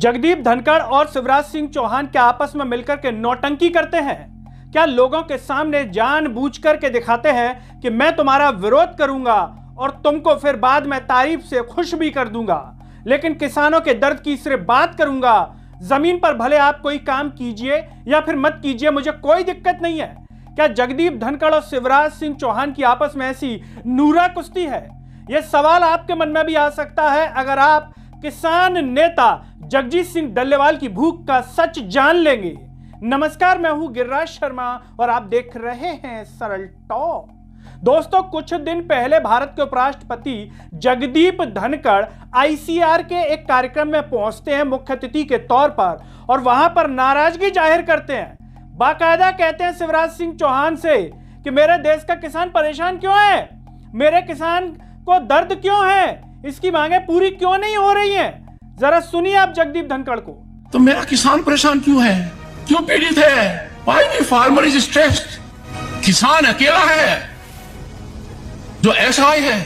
जगदीप धनखड़ और शिवराज सिंह चौहान क्या आपस में मिलकर के नौटंकी करते हैं? क्या लोगों के सामने जानबूझ करके दिखाते हैं कि मैं तुम्हारा विरोध करूंगा और तुमको फिर बाद में तारीफ से खुश भी कर दूंगा, लेकिन किसानों के दर्द की सिर्फ बात करूंगा। जमीन पर भले आप कोई काम कीजिए या फिर मत कीजिए, मुझे कोई दिक्कत नहीं है। क्या जगदीप धनखड़ और शिवराज सिंह चौहान की आपस में ऐसी नूरा कुश्ती है? यह सवाल आपके मन में भी आ सकता है अगर आप किसान नेता जगजीत सिंह डल्लेवाल की भूख का सच जान लेंगे। नमस्कार, मैं हूं गिरिराज शर्मा और आप देख रहे हैं सरल टॉक। दोस्तों, कुछ दिन पहले भारत के उपराष्ट्रपति जगदीप धनखड़ आईसीआर के एक कार्यक्रम में पहुंचते हैं मुख्य अतिथि के तौर पर और वहां पर नाराजगी जाहिर करते हैं। बाकायदा कहते हैं शिवराज सिंह चौहान से कि मेरे देश का किसान परेशान क्यों है, मेरे किसान को दर्द क्यों है, इसकी मांगे पूरी क्यों नहीं हो रही हैं। जरा सुनिए आप जगदीप धनखड़ को। तो मेरा किसान परेशान क्यों है, क्यों पीड़ित है? Why the farmer is stressed? किसान अकेला है जो ऐसा है,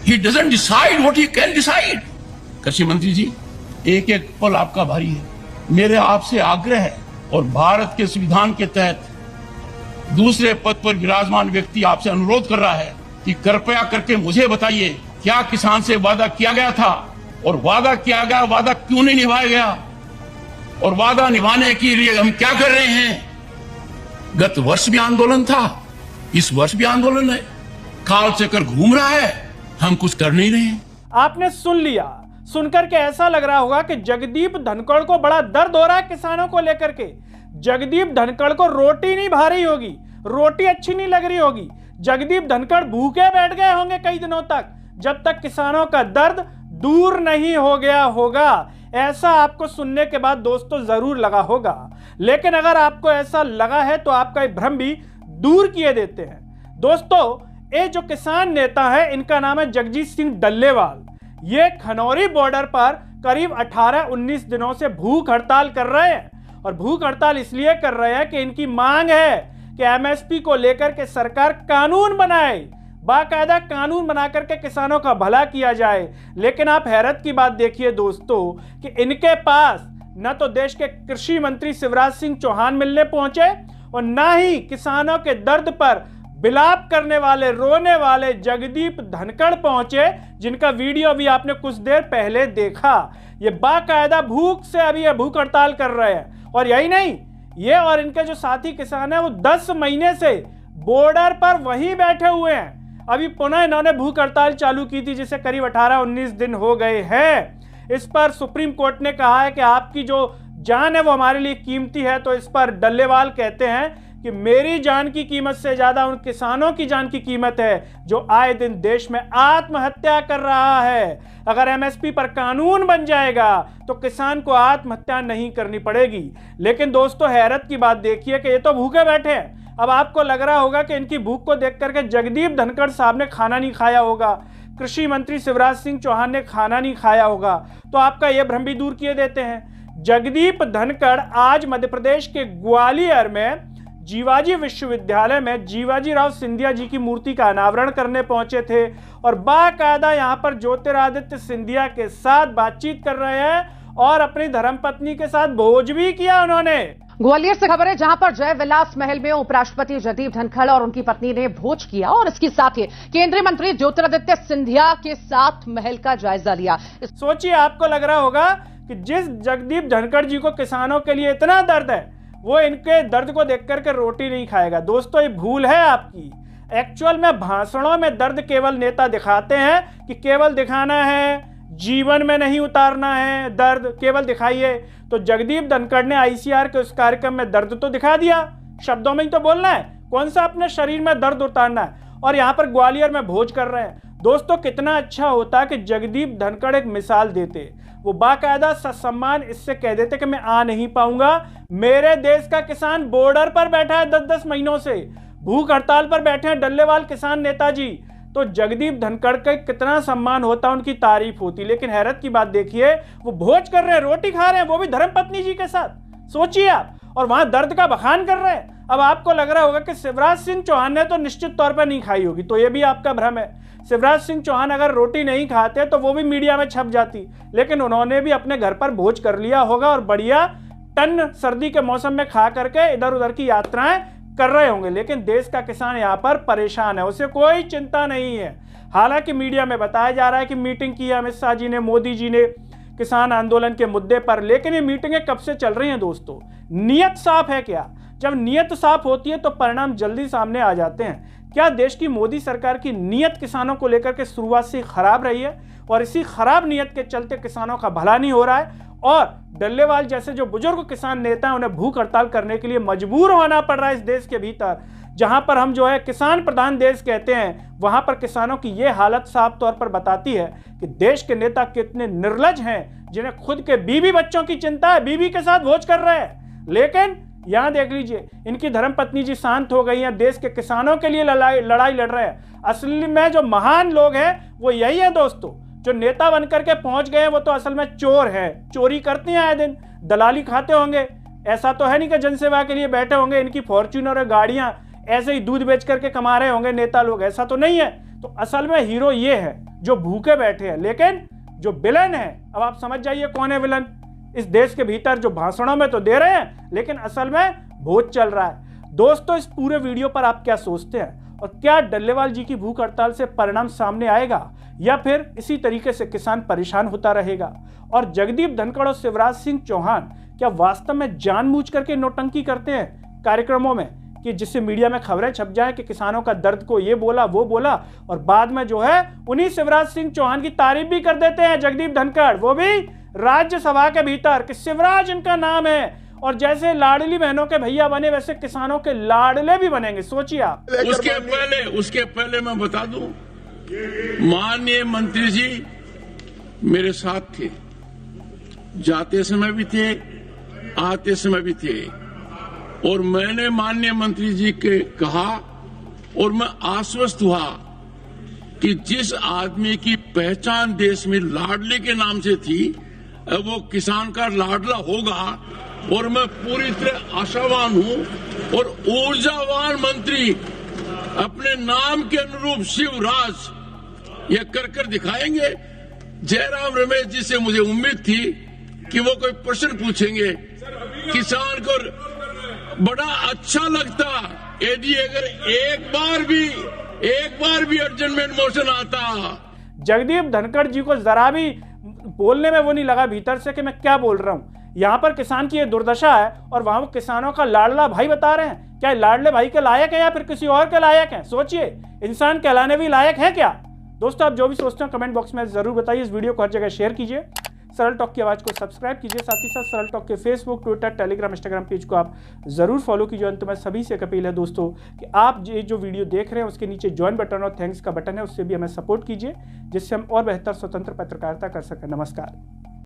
he doesn't decide what he can decide। कृषि मंत्री जी, एक एक पल आपका भारी है। मेरे आपसे आग्रह है और भारत के संविधान के तहत दूसरे पद पर विराजमान व्यक्ति आपसे अनुरोध कर रहा है कि कृपया करके मुझे बताइए, क्या किसान से वादा किया गया था और वादा किया गया वादा क्यों नहीं निभाया गया, और वादा निभाने के लिए हम क्या कर रहे हैं? गत वर्ष भी आंदोलन था, इस वर्ष भी आंदोलन है, काल चक्कर घूम रहा है, हम कुछ कर नहीं रहे हैं। आपने सुन लिया। सुनकर के ऐसा लग रहा होगा कि जगदीप धनखड़ को बड़ा दर्द हो रहा है किसानों को लेकर के। जगदीप धनखड़ को रोटी नहीं भा रही होगी, रोटी अच्छी नहीं लग रही होगी। जगदीप धनखड़ भूखे बैठ गए होंगे कई दिनों तक, जब तक किसानों का दर्द दूर नहीं हो गया होगा। ऐसा आपको सुनने के बाद दोस्तों जरूर लगा होगा, लेकिन अगर आपको ऐसा लगा है तो आपका ये भ्रम भी दूर किए देते हैं। दोस्तों, ये जो किसान नेता है इनका नाम है जगजीत सिंह डल्लेवाल। ये खनौरी बॉर्डर पर करीब 18-19 दिनों से भूख हड़ताल कर रहे हैं और भूख हड़ताल इसलिए कर रहे हैं कि इनकी मांग है कि एमएसपी को लेकर के सरकार कानून बनाए, बाकायदा कानून बनाकर के किसानों का भला किया जाए। लेकिन आप हैरत की बात देखिए दोस्तों कि इनके पास न तो देश के कृषि मंत्री शिवराज सिंह चौहान मिलने पहुंचे और न ही किसानों के दर्द पर विलाप करने वाले, रोने वाले जगदीप धनखड़ पहुंचे, जिनका वीडियो भी आपने कुछ देर पहले देखा। ये बाकायदा भूख से अभी भूख हड़ताल कर रहे हैं। और यही नहीं, ये और इनके जो साथी किसान हैं वो 10 महीने से बॉर्डर पर वहीं बैठे हुए हैं। अभी पुनः इन्होंने भूख हड़ताल चालू की थी, जिसे करीब 18-19 दिन हो गए हैं। इस पर सुप्रीम कोर्ट ने कहा है कि आपकी जो जान है वो हमारे लिए कीमती है। तो इस पर डल्लेवाल कहते हैं कि मेरी जान की कीमत से ज्यादा उन किसानों की जान की कीमत है जो आए दिन देश में आत्महत्या कर रहा है। अगर एमएसपी पर कानून बन जाएगा तो किसान को आत्महत्या नहीं करनी पड़ेगी। लेकिन दोस्तों, हैरत की बात देखिए कि ये तो भूखे बैठे हैं। अब आपको लग रहा होगा कि इनकी भूख को देख करके जगदीप धनखड़ साहब ने खाना नहीं खाया होगा, कृषि मंत्री शिवराज सिंह चौहान ने खाना नहीं खाया होगा, तो आपका यह भ्रम भी दूर किए देते हैं। जगदीप धनखड़ आज मध्य प्रदेश के ग्वालियर में जीवाजी विश्वविद्यालय में जीवाजी राव सिंधिया जी की मूर्ति का अनावरण करने पहुंचे थे और बाकायदा यहां पर ज्योतिरादित्य सिंधिया के साथ बातचीत कर रहे हैं और अपनी धर्मपत्नी के साथ भोज भी किया उन्होंने। ग्वालियर से खबर है, जहां पर जय विलास महल में उपराष्ट्रपति जगदीप धनखड़ और उनकी पत्नी ने भोज किया और इसके साथ ही केंद्रीय मंत्री ज्योतिरादित्य सिंधिया के साथ महल का जायजा लिया। सोचिए, आपको लग रहा होगा कि जिस जगदीप धनखड़ जी को किसानों के लिए इतना दर्द है, वो इनके दर्द को देख करके रोटी नहीं खाएगा। दोस्तों, ये भूल है आपकी। एक्चुअल में भाषणों में दर्द केवल नेता दिखाते हैं कि केवल दिखाना है, जीवन में नहीं उतारना है, दर्द केवल दिखाइए। तो जगदीप धनखड़ ने आईसीआर के उस कार्यक्रम में दर्द तो दिखा दिया, शब्दों में ही तो बोलना है, कौन सा अपने शरीर में दर्द उतारना है। और यहाँ पर ग्वालियर में भोज कर रहे हैं। दोस्तों, कितना अच्छा होता कि जगदीप धनखड़ एक मिसाल देते, वो बाकायदा ससम्मान इससे कह देते कि मैं आ नहीं पाऊंगा, मेरे देश का किसान बॉर्डर पर बैठा है 10-10 महीनों से, भूख हड़ताल पर बैठे हैं डल्लेवाल किसान नेताजी। तो जगदीप धनखड़ का कितना सम्मान होता, उनकी तारीफ होती। लेकिन हैरत की बात देखिए, वो भोज कर रहे हैं, रोटी खा रहे हैं, वो भी धर्मपत्नी जी के साथ। सोचिए आप। और वहां दर्द का बखान कर रहे हैं। अब आपको लग रहा होगा कि शिवराज सिंह चौहान ने तो निश्चित तौर पर नहीं खाई होगी, तो ये भी आपका भ्रम है। शिवराज सिंह चौहान अगर रोटी नहीं खाते तो वो भी मीडिया में छप जाती, लेकिन उन्होंने भी अपने घर पर भोज कर लिया होगा और बढ़िया टन सर्दी के मौसम में खा करके इधर उधर की यात्राएं कर रहे होंगे। लेकिन देश का किसान यहाँ पर परेशान है, उसे कोई चिंता नहीं है। हालांकि मीडिया में बताया जा रहा है कि मीटिंग की अमित शाह जी ने, मोदी जी ने किसान आंदोलन के मुद्दे पर, लेकिन ये मीटिंगें कब से चल रही हैं दोस्तों? नियत साफ है क्या? जब नियत साफ होती है तो परिणाम जल्दी सामने आ जाते हैं। क्या देश की मोदी सरकार की नियत किसानों को लेकर के शुरुआत से खराब रही है और इसी खराब नियत के चलते किसानों का भला नहीं हो रहा है और डल्लेवाल जैसे जो बुजुर्ग किसान नेता हैं उन्हें भूख हड़ताल करने के लिए मजबूर होना पड़ रहा है इस देश के भीतर, जहां पर हम जो है किसान प्रधान देश कहते हैं, वहां पर किसानों की यह हालत साफ तौर पर बताती है कि देश के नेता कितने निर्लज हैं, जिन्हें खुद के बीवी बच्चों की चिंता है, बीवी के साथ भोज कर रहे हैं। लेकिन यहां देख लीजिए, इनकी धर्मपत्नी जी शांत हो गई हैं, देश के किसानों के लिए लड़ाई लड़ रहे हैं। असली में जो महान लोग हैं वो यही है दोस्तों, जो नेता बनकर के पहुंच गए वो तो असल में चोर है, चोरी करते हैं आए दिन, दलाली खाते होंगे। ऐसा तो है नहीं कि जनसेवा के लिए बैठे होंगे, इनकी फॉर्च्यूनर और गाड़ियां ऐसे ही दूध बेच करके कमा रहे होंगे नेता लोग, ऐसा तो नहीं है। तो असल में हीरो ये है जो भूखे बैठे हैं, लेकिन जो विलन है, अब आप समझ जाइए कौन है विलन इस देश के भीतर, जो भाषणों में तो दे रहे हैं लेकिन असल में भोज चल रहा है। दोस्तों, इस पूरे वीडियो पर आप क्या सोचते हैं और क्या डल्लेवाल जी की भूख हड़ताल से परिणाम सामने आएगा या फिर इसी तरीके से किसान परेशान होता रहेगा? और जगदीप धनखड़ और शिवराज सिंह चौहान क्या वास्तव में जानबूझ करके नौटंकी करते हैं कार्यक्रमों में कि जिससे मीडिया में खबरें छप जाएं कि किसानों का दर्द को ये बोला वो बोला, और बाद में जो है उन्हीं शिवराज सिंह चौहान की तारीफ भी कर देते हैं जगदीप धनखड़, वो भी राज्यसभा के भीतर कि शिवराज इनका नाम है। और जैसे लाडली बहनों के भैया बने वैसे किसानों के लाडले भी बनेंगे, सोचिए आप। उसके पहले मैं बता दूं, माननीय मंत्री जी मेरे साथ थे, जाते समय भी थे, आते समय भी थे, और मैंने माननीय मंत्री जी के कहा और मैं आश्वस्त हुआ कि जिस आदमी की पहचान देश में लाडले के नाम से थी वो किसान का लाडला होगा, और मैं पूरी तरह आशावान हूं और ऊर्जावान मंत्री अपने नाम के अनुरूप शिवराज ये कर दिखाएंगे। जयराम रमेश जी से मुझे उम्मीद थी कि वो कोई प्रश्न पूछेंगे, किसान को बड़ा अच्छा लगता यदि अगर एक बार भी अर्जेंटमेंट मोशन आता। जगदीप धनखड़ जी को जरा भी बोलने में वो नहीं लगा भीतर से कि मैं क्या बोल रहा हूं। यहाँ पर किसान की ये दुर्दशा है और वहां वो किसानों का लाडला भाई बता रहे हैं। क्या लाडले भाई के लायक है या फिर किसी और के लायक है? सोचिए, इंसान कहलाने भी लायक है क्या? दोस्तों, आप जो भी सोचते हैं कमेंट बॉक्स में जरूर बताइए। इस वीडियो को हर जगह शेयर कीजिए, सरल टॉक की आवाज को सब्सक्राइब कीजिए, साथ ही साथ सरल टॉक के Facebook, Twitter, Telegram, Instagram page को आप जरूर फॉलो कीजिए। अंत में सभी से अपील है दोस्तों कि आप ये जो वीडियो देख रहे हैं उसके नीचे ज्वाइन बटन और थैंक्स का बटन है, उससे भी हमें सपोर्ट कीजिए जिससे हम और बेहतर स्वतंत्र पत्रकारिता कर सकें। नमस्कार।